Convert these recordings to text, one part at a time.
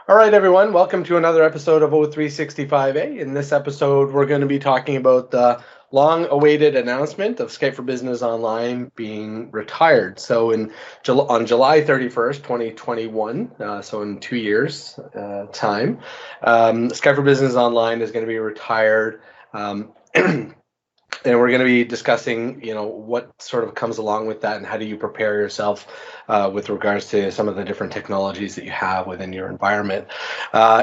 All right, everyone, welcome to another episode of O365A. In this episode, we're going to be talking about the long-awaited announcement of Skype for Business Online being retired. So on July 31st, 2021, so in 2 years time, Skype for Business Online is going to be retired. And we're going to be discussing, what sort of comes along with that and how do you prepare yourself with regards to some of the different technologies that you have within your environment.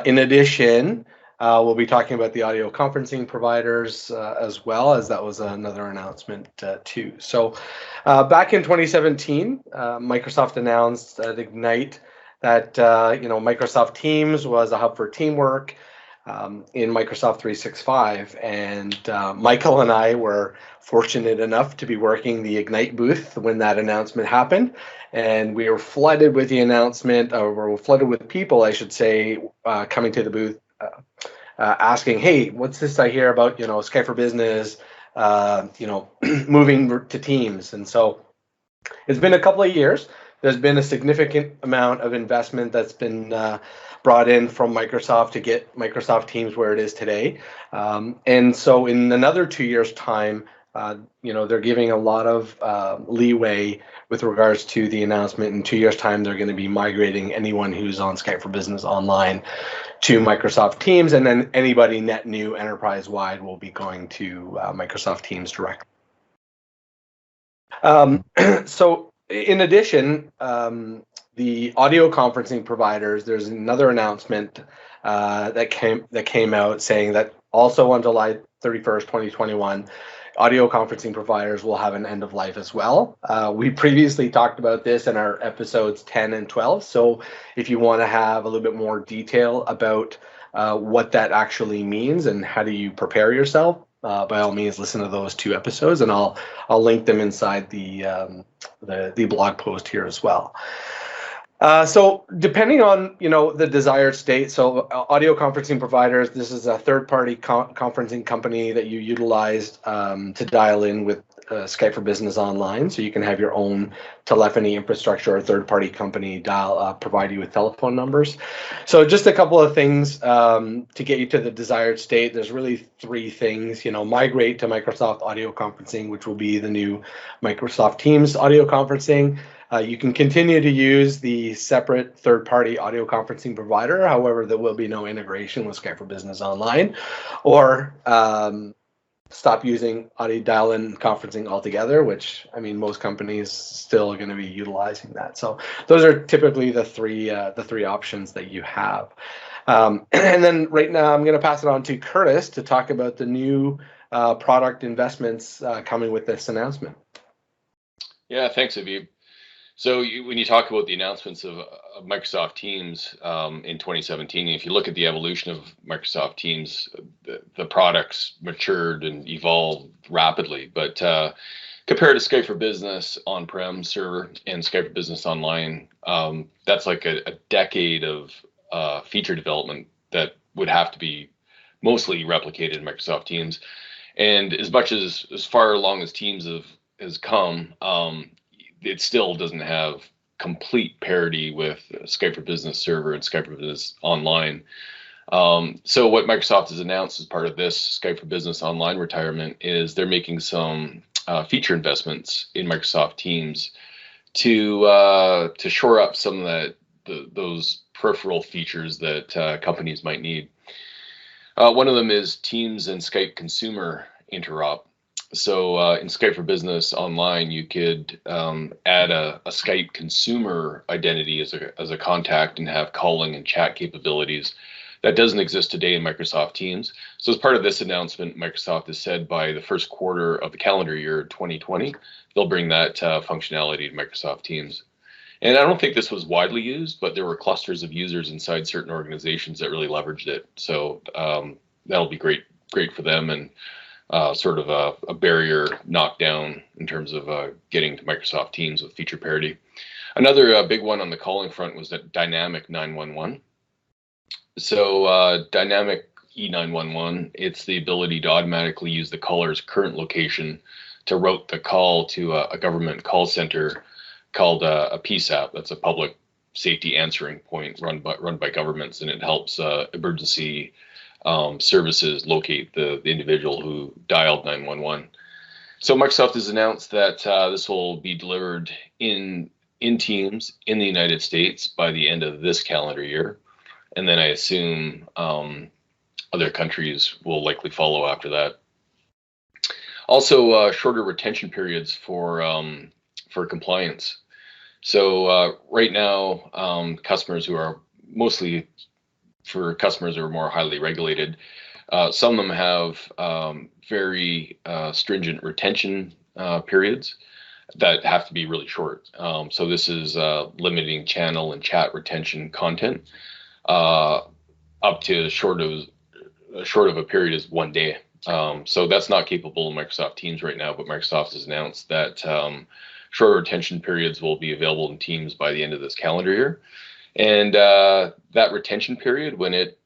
In addition, we'll be talking about the audio conferencing providers as well, as that was another announcement too. So back in 2017, Microsoft announced at Ignite that, Microsoft Teams was a hub for teamwork in Microsoft 365, and Michael and I were fortunate enough to be working the Ignite booth when that announcement happened, and we were flooded with the announcement, or we were flooded with people, I should say, coming to the booth asking, hey, what's this I hear about, Skype for Business, moving to Teams. And so it's been a couple of years. There's been a significant amount of investment that's been brought in from Microsoft to get Microsoft Teams where it is today. And so in another 2 years' time, they're giving a lot of leeway with regards to the announcement. In 2 years' time, they're going to be migrating anyone who's on Skype for Business Online to Microsoft Teams, and then anybody net new enterprise-wide will be going to Microsoft Teams directly. So in addition, the audio conferencing providers, there's another announcement that came out saying that also on July 31st, 2021, audio conferencing providers will have an end of life as well. We previously talked about this in our episodes 10 and 12. So if you want to have a little bit more detail about what that actually means and how do you prepare yourself, by all means, listen to those 2 episodes, and I'll link them inside the blog post here as well. So depending on the desired state, so audio conferencing providers, this is a third-party conferencing company that you utilized to dial in with Skype for Business Online, so you can have your own telephony infrastructure or third-party company provide you with telephone numbers. So just a couple of things to get you to the desired state. There's really 3 things. Migrate to Microsoft Audio Conferencing, which will be the new Microsoft Teams audio conferencing. You can continue to use the separate third-party audio conferencing provider. However, there will be no integration with Skype for Business Online, or stop using audio dial-in conferencing altogether, which, most companies still are going to be utilizing that. So those are typically the three options that you have. And then right now, I'm going to pass it on to Curtis to talk about the new product investments coming with this announcement. Yeah, thanks, Aviv. So when you talk about the announcements of Microsoft Teams in 2017, if you look at the evolution of Microsoft Teams, the products matured and evolved rapidly. But compared to Skype for Business on-prem server and Skype for Business Online, that's like a decade of feature development that would have to be mostly replicated in Microsoft Teams. And as far along as Teams has come, it still doesn't have complete parity with Skype for Business Server and Skype for Business Online. So what Microsoft has announced as part of this Skype for Business Online retirement is they're making some feature investments in Microsoft Teams to shore up some of those peripheral features that companies might need. One of them is Teams and Skype Consumer interop. So in Skype for Business Online, you could add a Skype consumer identity as a contact and have calling and chat capabilities. That doesn't exist today in Microsoft Teams. So as part of this announcement, Microsoft has said by the first quarter of the calendar year 2020, they'll bring that functionality to Microsoft Teams. And I don't think this was widely used, but there were clusters of users inside certain organizations that really leveraged it. So that'll be great for them, and sort of a barrier knocked down in terms of getting to Microsoft Teams with feature parity. Another big one on the calling front was that Dynamic 911. So Dynamic E911, it's the ability to automatically use the caller's current location to route the call to a government call center called a PSAP. That's a public safety answering point run by governments, and it helps emergency services locate the individual who dialed 911. So Microsoft has announced that this will be delivered in Teams in the United States by the end of this calendar year, and then I assume other countries will likely follow after that. Also, shorter retention periods for compliance. So right now, customers who are mostly for customers who are more highly regulated, some of them have very stringent retention periods that have to be really short. So this is limiting channel and chat retention content up to short of a period is 1 day. So that's not capable in Microsoft Teams right now, but Microsoft has announced that shorter retention periods will be available in Teams by the end of this calendar year. And that retention period, when it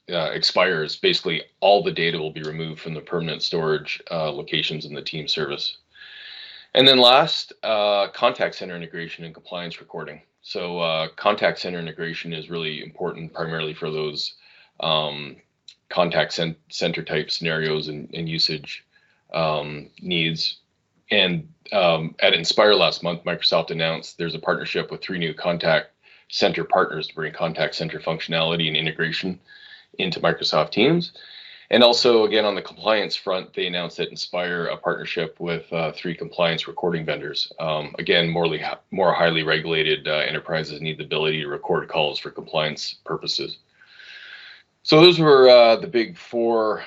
expires, basically all the data will be removed from the permanent storage locations in the team service. And then last, contact center integration and compliance recording. So contact center integration is really important, primarily for those contact center type scenarios and usage needs. And at Inspire last month, Microsoft announced there's a partnership with 3 new contact center partners to bring contact center functionality and integration into Microsoft Teams. And also, again, on the compliance front, they announced at Inspire a partnership with 3 compliance recording vendors. Again, more highly regulated enterprises need the ability to record calls for compliance purposes. So those were the big 4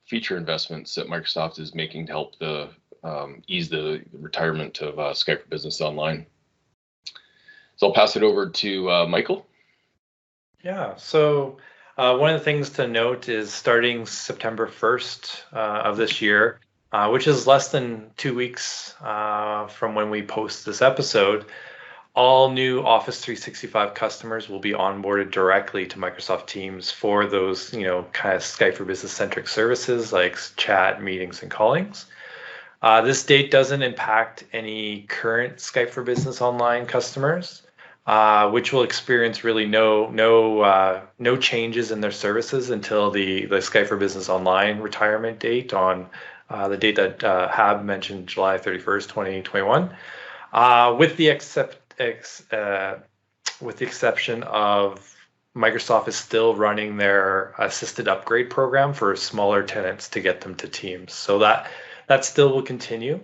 feature investments that Microsoft is making to help ease the retirement of Skype for Business Online. So I'll pass it over to Michael. Yeah, so one of the things to note is starting September 1st of this year, which is less than 2 weeks from when we post this episode, all new Office 365 customers will be onboarded directly to Microsoft Teams for those, kind of Skype for Business centric services like chat, meetings, and callings. This date doesn't impact any current Skype for Business Online customers, which will experience really no changes in their services until the Skype for Business Online retirement date on the date that Hab mentioned, July 31st, 2021, with the exception of Microsoft is still running their assisted upgrade program for smaller tenants to get them to Teams. So that still will continue.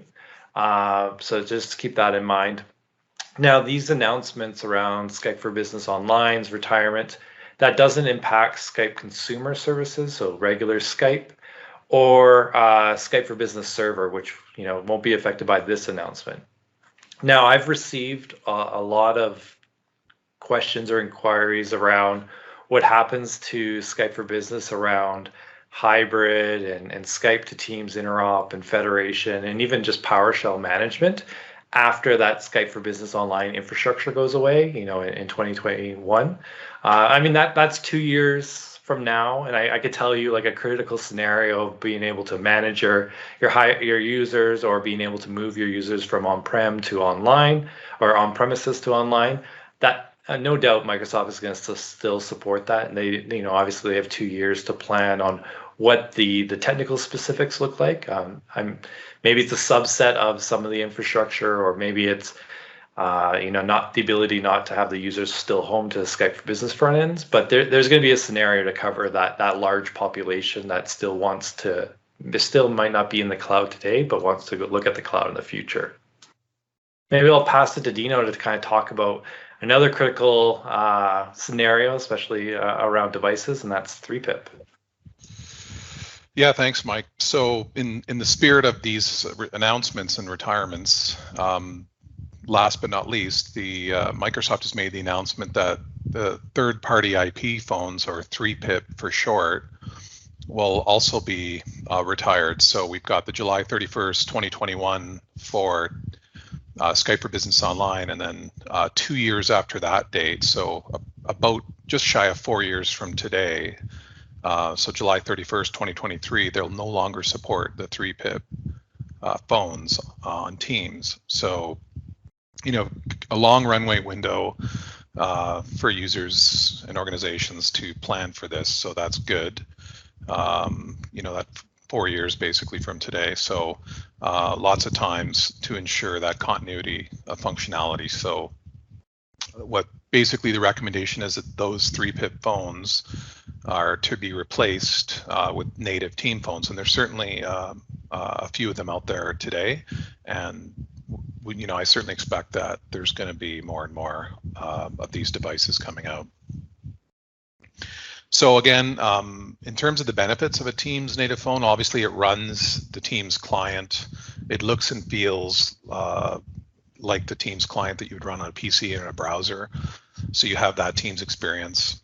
So just keep that in mind. Now, these announcements around Skype for Business Online's retirement, that doesn't impact Skype consumer services, so regular Skype, or Skype for Business Server, which won't be affected by this announcement. Now, I've received a lot of questions or inquiries around what happens to Skype for Business around hybrid and Skype to Teams interop and federation and even just PowerShell management after that Skype for Business Online infrastructure goes away, in 2021. I mean, that's 2 years from now, and I could tell you like a critical scenario of being able to manage your users or being able to move your users from on-prem to online or on-premises to online. That no doubt Microsoft is going to still support that, and they obviously they have 2 years to plan on what the technical specifics look like. Maybe it's a subset of some of the infrastructure, or maybe it's not the ability not to have the users still home to Skype for Business front ends, but there's going to be a scenario to cover that large population that still might not be in the cloud today, but wants to look at the cloud in the future. Maybe I'll pass it to Dino to kind of talk about another critical scenario, especially around devices, and that's 3-pip. Yeah, thanks, Mike. So in the spirit of these announcements and retirements, last but not least, the Microsoft has made the announcement that the third-party IP phones, or 3-pip for short, will also be retired. So we've got the July 31st, 2021 for Skype for Business Online, and then 2 years after that date, so about just shy of 4 years from today, so July 31st, 2023, they'll no longer support the 3-pip phones on Teams. So a long runway window for users and organizations to plan for this. So that's good. That 4 years basically from today. So lots of times to ensure that continuity of functionality. So what basically the recommendation is that those 3PIP phones are to be replaced with native team phones, and there's certainly a few of them out there today, and I certainly expect that there's going to be more and more of these devices coming out. So again, in terms of the benefits of a Teams native phone, obviously it runs the Teams client. It looks and feels like the Teams client that you would run on a PC and a browser. So you have that Teams experience.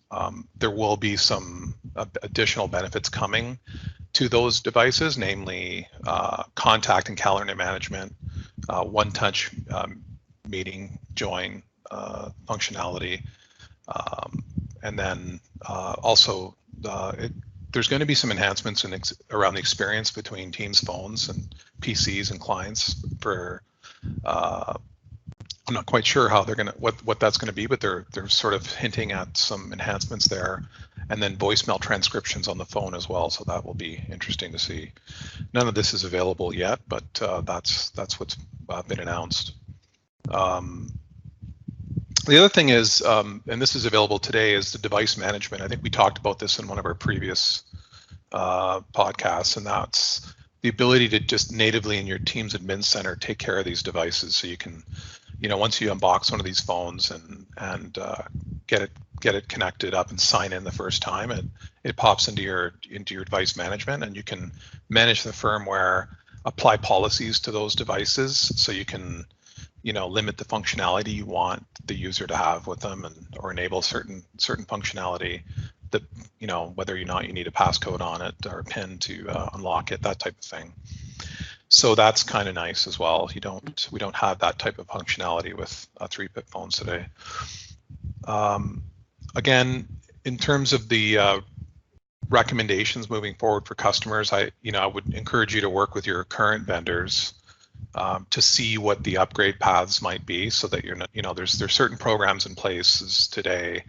There will be some additional benefits coming to those devices, namely contact and calendar management, one-touch meeting join functionality, and then also there's going to be some enhancements around the experience between Teams phones and PCs and clients. For I'm not quite sure how they're going to what that's going to be, but they're sort of hinting at some enhancements there, and then voicemail transcriptions on the phone as well. So that will be interesting to see. None of this is available yet, but that's what's been announced. The other thing is, and this is available today, is the device management. I think we talked about this in one of our previous podcasts, and that's the ability to just natively in your Teams admin center take care of these devices. So you can, once you unbox one of these phones and get it connected up and sign in the first time, it pops into your device management, and you can manage the firmware, apply policies to those devices, so you can limit the functionality you want the user to have with them, or enable certain functionality that, whether or not you need a passcode on it or a PIN to unlock it, that type of thing. So that's kind of nice as well. We don't have that type of functionality with 3PIP phones today. Again, in terms of the recommendations moving forward for customers, I would encourage you to work with your current vendors to see what the upgrade paths might be, so that you're not, there's certain programs in place today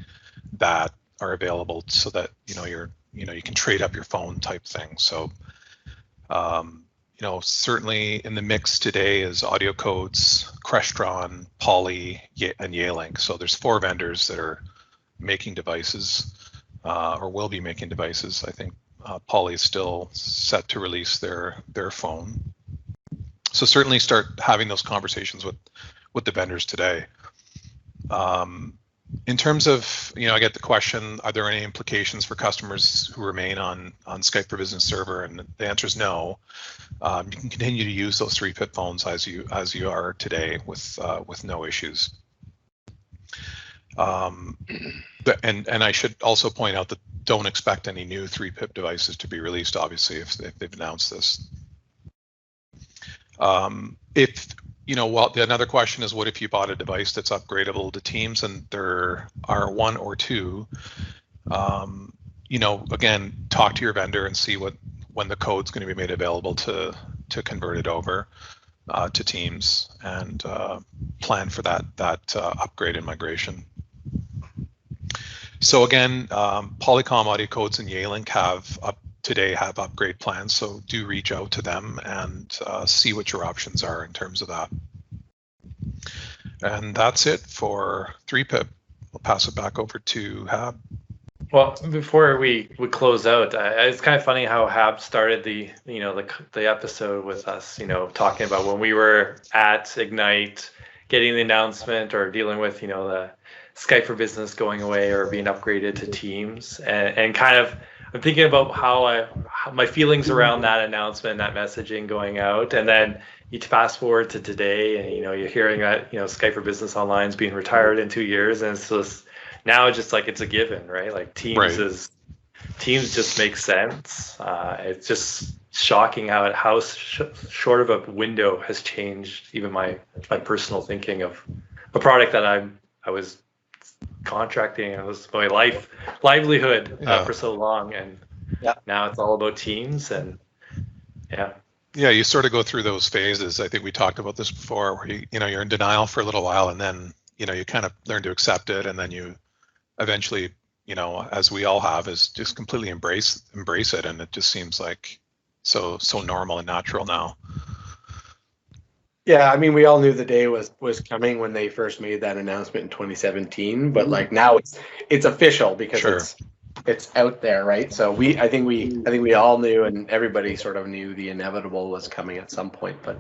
that are available, so that you can trade up your phone type thing. So certainly in the mix today is Audio Codes, Crestron, Poly, and Yealink. So there's 4 vendors that are making devices, or will be making devices. I think Poly is still set to release their phone. So certainly start having those conversations with the vendors today. In terms of, I get the question, are there any implications for customers who remain on Skype for Business Server? And the answer is no. You can continue to use those 3PIP phones as you are today with no issues. And I should also point out that don't expect any new 3PIP devices to be released, obviously, if they've announced this. Another question is, what if you bought a device that's upgradable to Teams and there are 1 or 2? Again, talk to your vendor and see when the code's going to be made available to convert it over to Teams, and plan for that upgrade and migration. So again, Polycom, Audio Codes, and Yealink have upgrade plans, so do reach out to them and see what your options are in terms of that. And that's it for 3PIP. I'll pass it back over to Hab. Well, before we close out, it's kind of funny how Hab started the episode with us, talking about when we were at Ignite, getting the announcement or dealing with, the Skype for Business going away or being upgraded to Teams, and kind of I'm thinking about how my feelings around that announcement, that messaging going out, and then you fast forward to today, and you're hearing that Skype for Business Online is being retired in 2 years, and it's just now just like it's a given, right? Like Teams just makes sense. It's just shocking how short of a window has changed even my personal thinking of a product that I was contracting. It was my livelihood for so long, and now it's all about Teams. And Yeah, you sort of go through those phases. I think we talked about this before, where you're in denial for a little while, and then you kind of learn to accept it, and then you eventually, as we all have, is just completely embrace it, and it just seems like so normal and natural now. Yeah, I mean, we all knew the day was coming when they first made that announcement in 2017, but like now it's official because Sure. it's out there, right? So I think we all knew, and everybody sort of knew the inevitable was coming at some point. But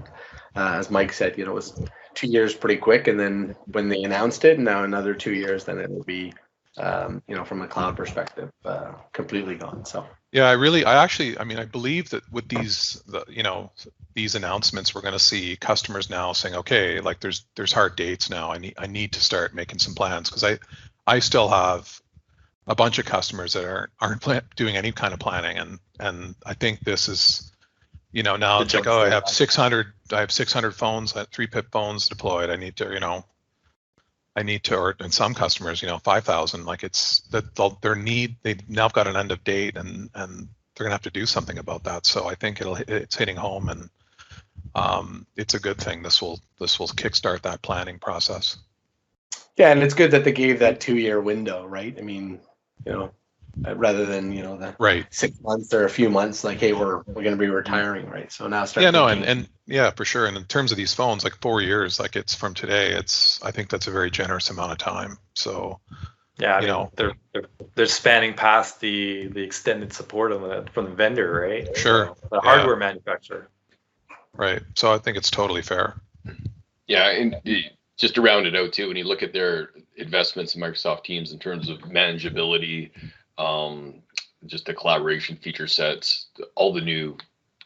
as Mike said, it was 2 years pretty quick, and then when they announced it, now another 2 years, then it will be, from a cloud perspective, completely gone. So. Yeah, I believe that with these announcements, we're going to see customers now saying, okay, like there's hard dates now. I need to start making some plans, because I still have a bunch of customers that aren't doing any kind of planning, and I think this is, now it's like, oh, I have 600 phones, 3-pip phones deployed. I need to, or in some customers, 5,000. Like it's that they've now got an end of date, and they're gonna have to do something about that. So I think it's hitting home, and it's a good thing. This will kickstart that planning process. Yeah, and it's good that they gave that 2-year window, right? I mean, rather than the right 6 months or a few months, like, hey, we're going to be retiring, right? So now start. Yeah, no, and yeah, for sure. And in terms of these phones, like 4 years, like it's from today. I think that's a very generous amount of time. So yeah, they're spanning past the extended support from the vendor, right? Sure. So the hardware manufacturer. Right. So I think it's totally fair. Yeah, and just to round it out too, when you look at their investments in Microsoft Teams in terms of manageability, just the collaboration feature sets, all the new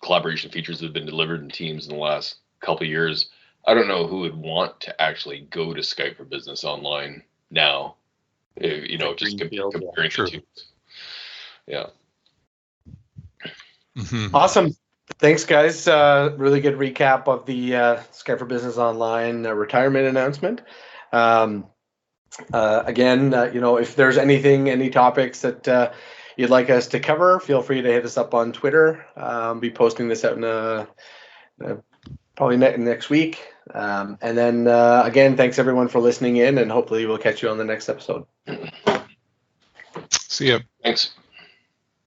collaboration features that have been delivered in Teams in the last couple of years, I don't know who would want to actually go to Skype for Business Online now, just comparing the two. Yeah. Mm-hmm. Awesome. Thanks, guys. Really good recap of the Skype for Business Online retirement announcement. Again, if there's any topics that you'd like us to cover, feel free to hit us up on Twitter. Be posting this out in probably next week. And then again, thanks everyone for listening in, and hopefully we'll catch you on the next episode. See ya. Thanks.